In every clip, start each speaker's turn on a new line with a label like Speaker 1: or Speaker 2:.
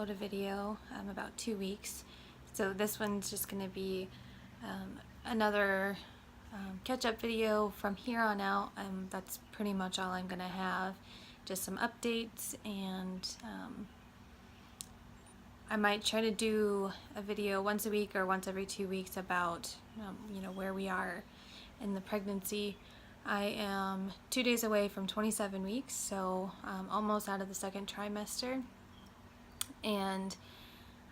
Speaker 1: upload a video about 2 weeks. So this one's just going to be another catch-up video from here on out. That's pretty much all I'm going to have. Just some updates, and I might try to do a video once a week or once every 2 weeks about where we are in the pregnancy. I am 2 days away from 27 weeks, so almost out of the second trimester. And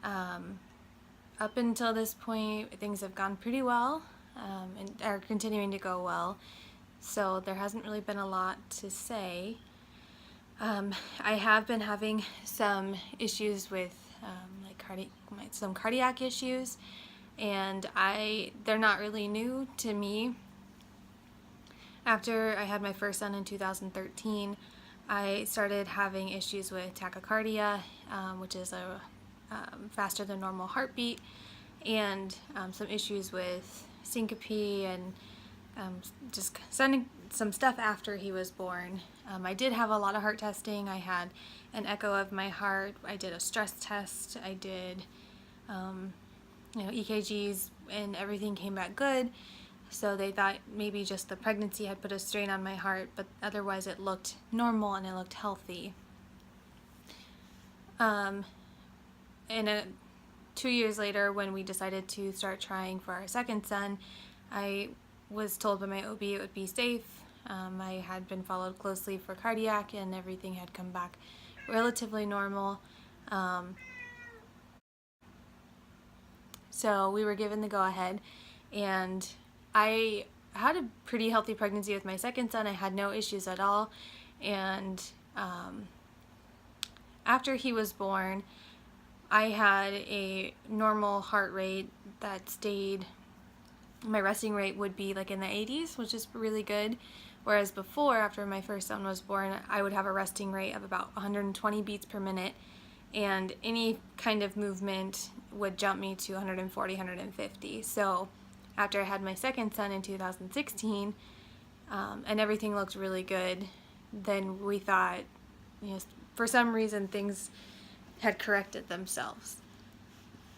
Speaker 1: up until this point, things have gone pretty well and are continuing to go well. So there hasn't really been a lot to say. I have been having some issues with some cardiac issues, and they're not really new to me. After I had my first son in 2013, I started having issues with tachycardia, which is a faster than normal heartbeat, and some issues with syncope and just sending some stuff after he was born. I did have a lot of heart testing. I had an echo of my heart. I did a stress test. I did EKGs, and everything came back good. So they thought maybe just the pregnancy had put a strain on my heart, but otherwise it looked normal and it looked healthy. And 2 years later, when we decided to start trying for our second son, I was told by my OB it would be safe. I had been followed closely for cardiac, and everything had come back relatively normal. So we were given the go-ahead, and I had a pretty healthy pregnancy with my second son. I had no issues at all, and after he was born, I had a normal heart rate that stayed. My resting rate would be like in the 80s, which is really good. Whereas before, after my first son was born, I would have a resting rate of about 120 beats per minute, and any kind of movement would jump me to 140, 150. So after I had my second son in 2016, and everything looked really good, then we thought, for some reason things had corrected themselves.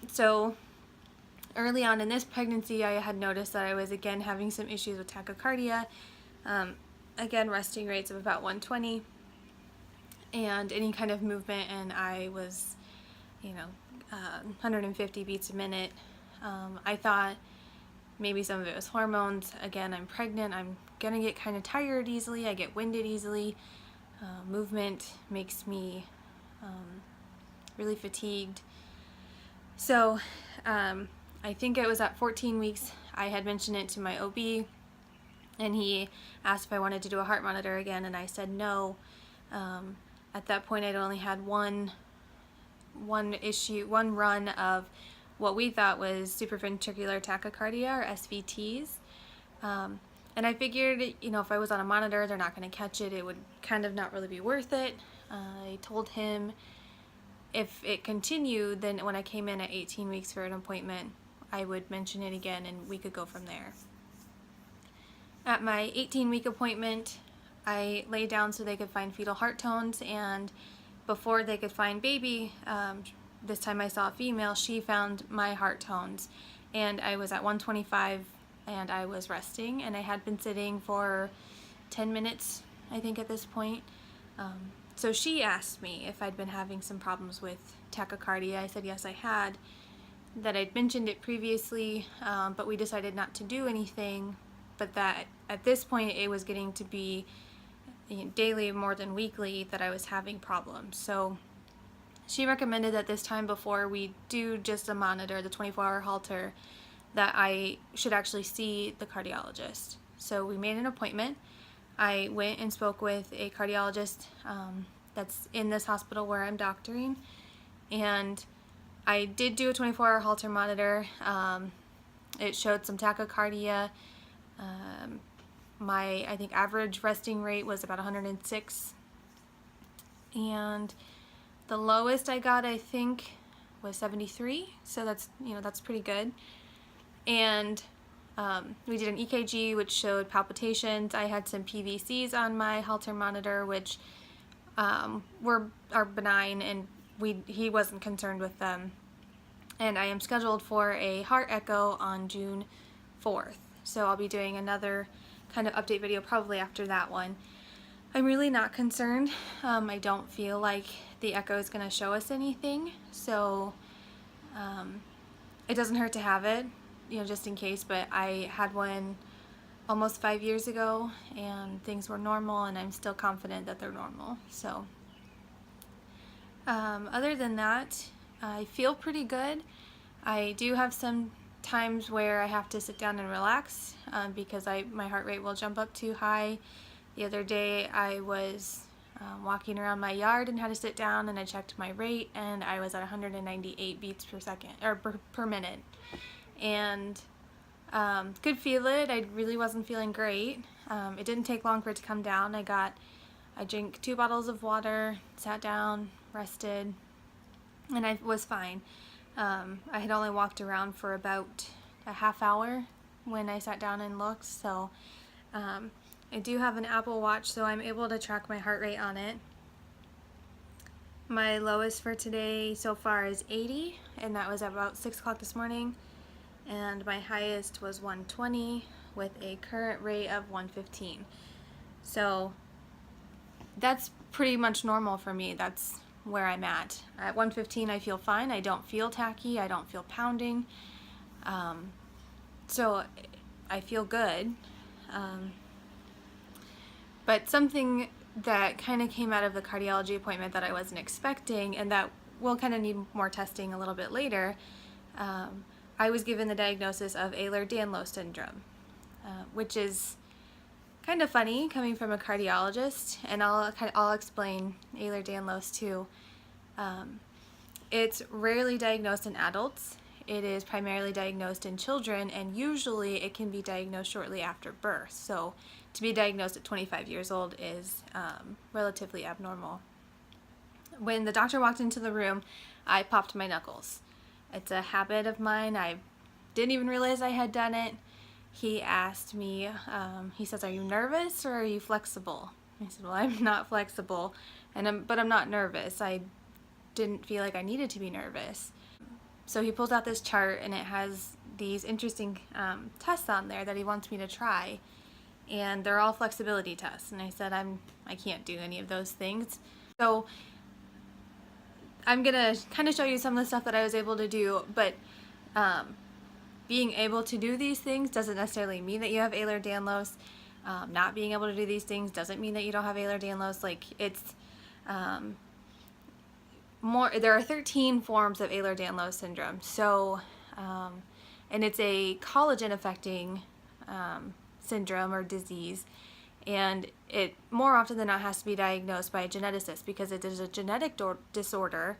Speaker 1: So early on in this pregnancy, I had noticed that I was again having some issues with tachycardia. Again, resting rates of about 120, and any kind of movement, and I was 150 beats a minute. I thought maybe some of it was hormones. Again, I'm pregnant. I'm gonna get kind of tired easily. I get winded easily. Movement makes me really fatigued. So I think it was at 14 weeks I had mentioned it to my OB, and he asked if I wanted to do a heart monitor again, and I said no. At that point, I'd only had one run of what we thought was supraventricular tachycardia, or SVTs. And I figured, if I was on a monitor, they're not going to catch it. It would kind of not really be worth it. I told him if it continued, then when I came in at 18 weeks for an appointment, I would mention it again, and we could go from there. At my 18-week appointment, I laid down so they could find fetal heart tones, and before they could find baby, this time I saw a female, she found my heart tones, and I was at 125, and I was resting, and I had been sitting for 10 minutes, I think, at this point. So she asked me if I'd been having some problems with tachycardia. I said yes, I had, that I'd mentioned it previously, but we decided not to do anything, but that at this point it was getting to be daily more than weekly that I was having problems. So she recommended that this time, before we do just a monitor, the 24-hour Holter, that I should actually see the cardiologist. So we made an appointment. I went and spoke with a cardiologist that's in this hospital where I'm doctoring, and I did do a 24-hour Holter monitor. It showed some tachycardia. My, I think, average resting rate was about 106, and the lowest I got, I think, was 73, so that's pretty good. And we did an EKG, which showed palpitations. I had some PVCs on my Holter monitor, which are benign and he wasn't concerned with them. And I am scheduled for a heart echo on June 4th. So I'll be doing another kind of update video probably after that one. I'm really not concerned. I don't feel like the echo is going to show us anything. So it doesn't hurt to have it, just in case. But I had one almost 5 years ago and things were normal, and I'm still confident that they're normal. So other than that, I feel pretty good. I do have some times where I have to sit down and relax because my heart rate will jump up too high. The other day I was walking around my yard and had to sit down, and I checked my rate and I was at 198 beats per second, or per minute. And could feel it. I really wasn't feeling great. It didn't take long for it to come down. I drank 2 bottles of water, sat down, rested, and I was fine. I had only walked around for about a half hour when I sat down and looked, so I do have an Apple Watch, so I'm able to track my heart rate on it. My lowest for today so far is 80, and that was about 6 o'clock this morning, and my highest was 120 with a current rate of 115. So that's pretty much normal for me. That's where I'm at. At 115 I feel fine. I don't feel tacky. I don't feel pounding. So I feel good. But something that kind of came out of the cardiology appointment that I wasn't expecting, and that will kind of need more testing a little bit later, I was given the diagnosis of ehler-danlos syndrome, which is kind of funny coming from a cardiologist, and I'll explain ehler-danlos too. It's rarely diagnosed in adults. It is primarily diagnosed in children, and usually it can be diagnosed shortly after birth. So to be diagnosed at 25 years old is relatively abnormal. When the doctor walked into the room, I popped my knuckles. It's a habit of mine. I didn't even realize I had done it. He asked me, he says, "Are you nervous or are you flexible?" I said, "Well, I'm not flexible, but I'm not nervous. I didn't feel like I needed to be nervous." So he pulls out this chart, and it has these interesting tests on there that he wants me to try, and they're all flexibility tests. And I said, I can't do any of those things. So I'm gonna kind of show you some of the stuff that I was able to do, but being able to do these things doesn't necessarily mean that you have ehler-danlos. Not being able to do these things doesn't mean that you don't have ehler-danlos. Like, it's there are 13 forms of ehler-danlos syndrome. So, and it's a collagen affecting syndrome or disease, and it more often than not has to be diagnosed by a geneticist because it is a genetic disorder,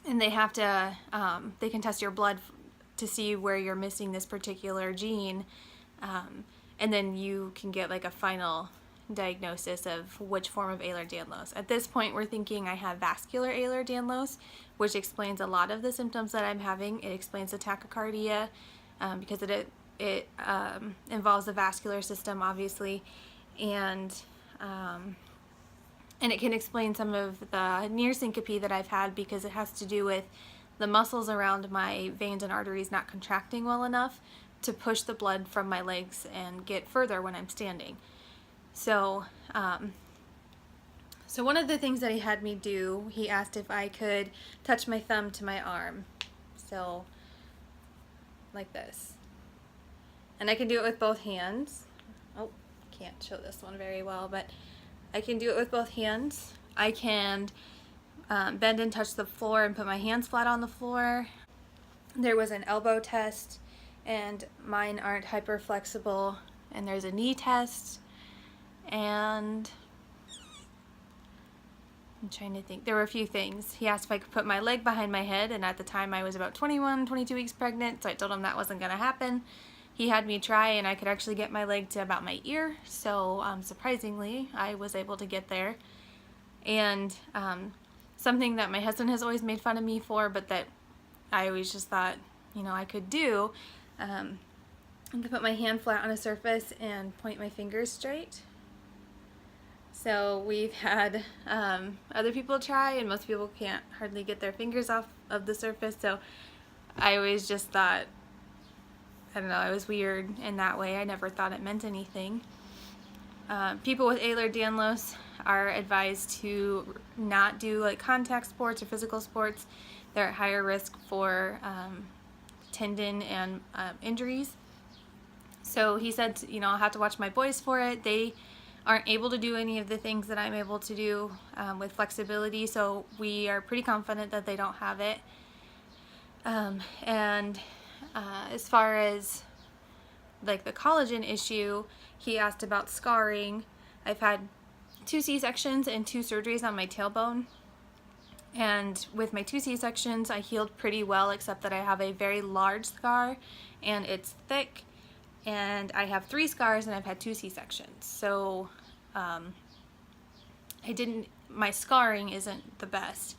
Speaker 1: and they have to they can test your blood to see where you're missing this particular gene, and then you can get like a final diagnosis of which form of Ehlers-Danlos. At this point, we're thinking I have vascular Ehlers-Danlos, which explains a lot of the symptoms that I'm having. It explains the tachycardia because it involves the vascular system, obviously, and it can explain some of the near syncope that I've had because it has to do with the muscles around my veins and arteries not contracting well enough to push the blood from my legs and get further when I'm standing. So, so one of the things that he had me do, he asked if I could touch my thumb to my arm. So, like this. And I can do it with both hands. Oh, can't show this one very well, but I can do it with both hands. I can bend and touch the floor and put my hands flat on the floor. There was an elbow test, and mine aren't hyper flexible. And there's a knee test, and I'm trying to think. There were a few things. He asked if I could put my leg behind my head, and at the time I was about 21, 22 weeks pregnant, so I told him that wasn't going to happen. He had me try, and I could actually get my leg to about my ear, so surprisingly, I was able to get there. And something that my husband has always made fun of me for, but that I always just thought, you know, I could do, I could put my hand flat on a surface and point my fingers straight. So we've had other people try, and most people can't hardly get their fingers off of the surface. So I always just thought, I don't know, it was weird in that way. I never thought it meant anything. People with ehler-danlos are advised to not do like contact sports or physical sports. They're at higher risk for tendon and injuries. So he said, you know, I'll have to watch my boys for it. They aren't able to do any of the things that I'm able to do with flexibility, so we are pretty confident that they don't have it. As far as like the collagen issue, he asked about scarring. I've had 2 C-sections and 2 surgeries on my tailbone. And with my 2 C-sections, I healed pretty well, except that I have a very large scar and it's thick. And I have 3 scars and I've had 2 C-sections. So my scarring isn't the best.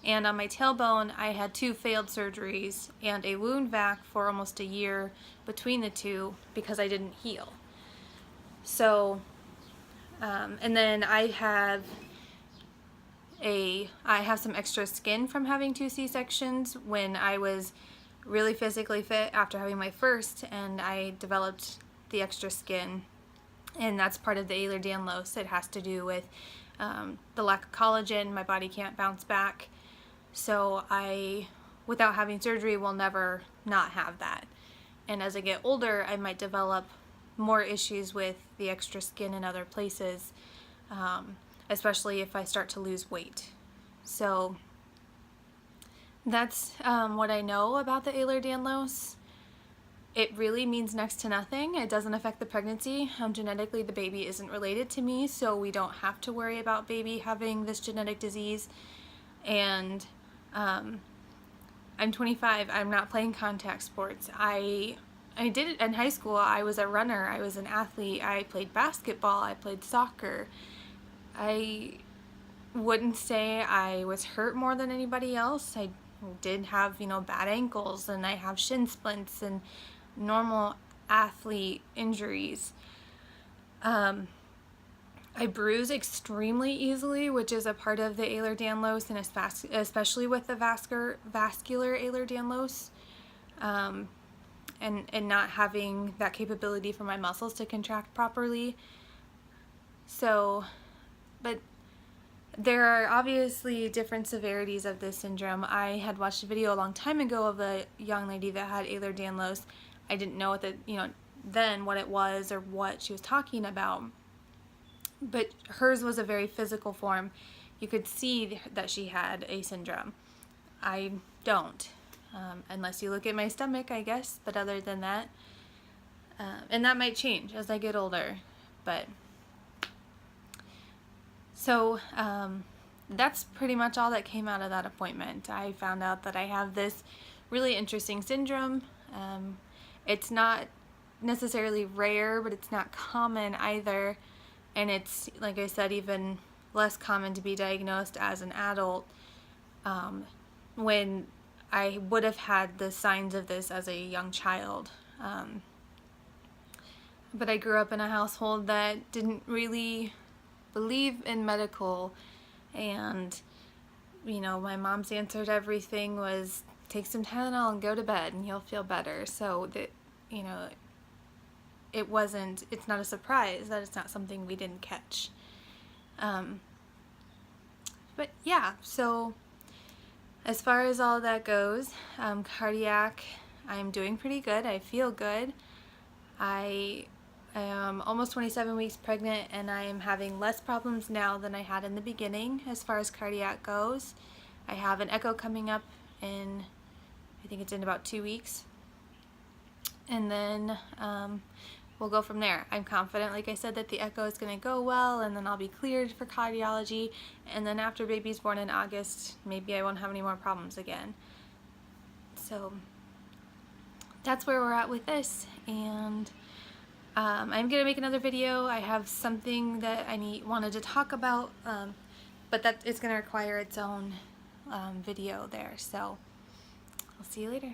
Speaker 1: And on my tailbone, I had 2 failed surgeries and a wound vac for almost a year between the 2 because I didn't heal. So, and then I have some extra skin from having 2 C-sections when I was really physically fit after having my first, and I developed the extra skin, and that's part of the ehler-danlos. It has to do with the lack of collagen. My body can't bounce back. So I, without having surgery, will never not have that. And as I get older, I might develop more issues with the extra skin in other places, especially if I start to lose weight. So that's what I know about the ehler-danlos. It really means next to nothing. It doesn't affect the pregnancy. Genetically, the baby isn't related to me, so we don't have to worry about baby having this genetic disease. And I'm 25. I'm not playing contact sports. I did it in high school. I was a runner. I was an athlete. I played basketball. I played soccer. I wouldn't say I was hurt more than anybody else. I did have, you know, bad ankles, and I have shin splints and normal athlete injuries. I bruise extremely easily, which is a part of the ehler-danlos, and especially with the vascular ehler-danlos, and not having that capability for my muscles to contract properly. So, but there are obviously different severities of this syndrome. I had watched a video a long time ago of a young lady that had ehler-danlos. I didn't know then what it was or what she was talking about. But hers was a very physical form. You could see that she had a syndrome. I don't, unless you look at my stomach, I guess. But other than that, and that might change as I get older. But so that's pretty much all that came out of that appointment. I found out that I have this really interesting syndrome. It's not necessarily rare, but it's not common either. And it's, like I said, even less common to be diagnosed as an adult, when I would have had the signs of this as a young child. But I grew up in a household that didn't really believe in medical, and, you know, my mom's answer to everything was, take some Tylenol and go to bed and you'll feel better. So that, you know, it's not a surprise that it's not something we didn't catch. But yeah, so as far as all that goes, cardiac, I'm doing pretty good. I feel good. I am almost 27 weeks pregnant, and I am having less problems now than I had in the beginning as far as cardiac goes. I have an echo coming up in, I think it's in about 2 weeks. And then we'll go from there. I'm confident, like I said, that the echo is going to go well, and then I'll be cleared for cardiology, and then after baby's born in August, maybe I won't have any more problems again. So that's where we're at with this, and I'm going to make another video. I have something that I wanted to talk about, but that is going to require its own video there, so I'll see you later.